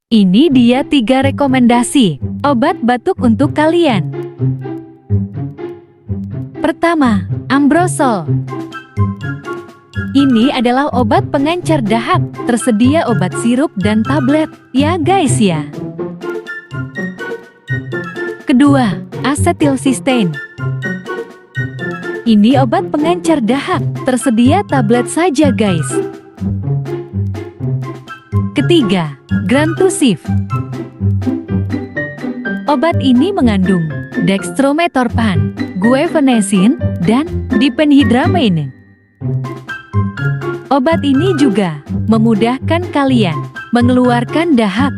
Ini dia 3 rekomendasi obat batuk untuk kalian. Pertama, Ambrosol. Ini adalah obat pengencer dahak. Tersedia obat sirup dan tablet, ya guys ya. Kedua, Acetilcysteine. Ini obat pengencer dahak. Tersedia tablet saja guys. Ketiga, Grantusif. Obat ini mengandung dextrometorphan, guaifenesin, dan diphenhydramine. Obat ini juga memudahkan kalian mengeluarkan dahak.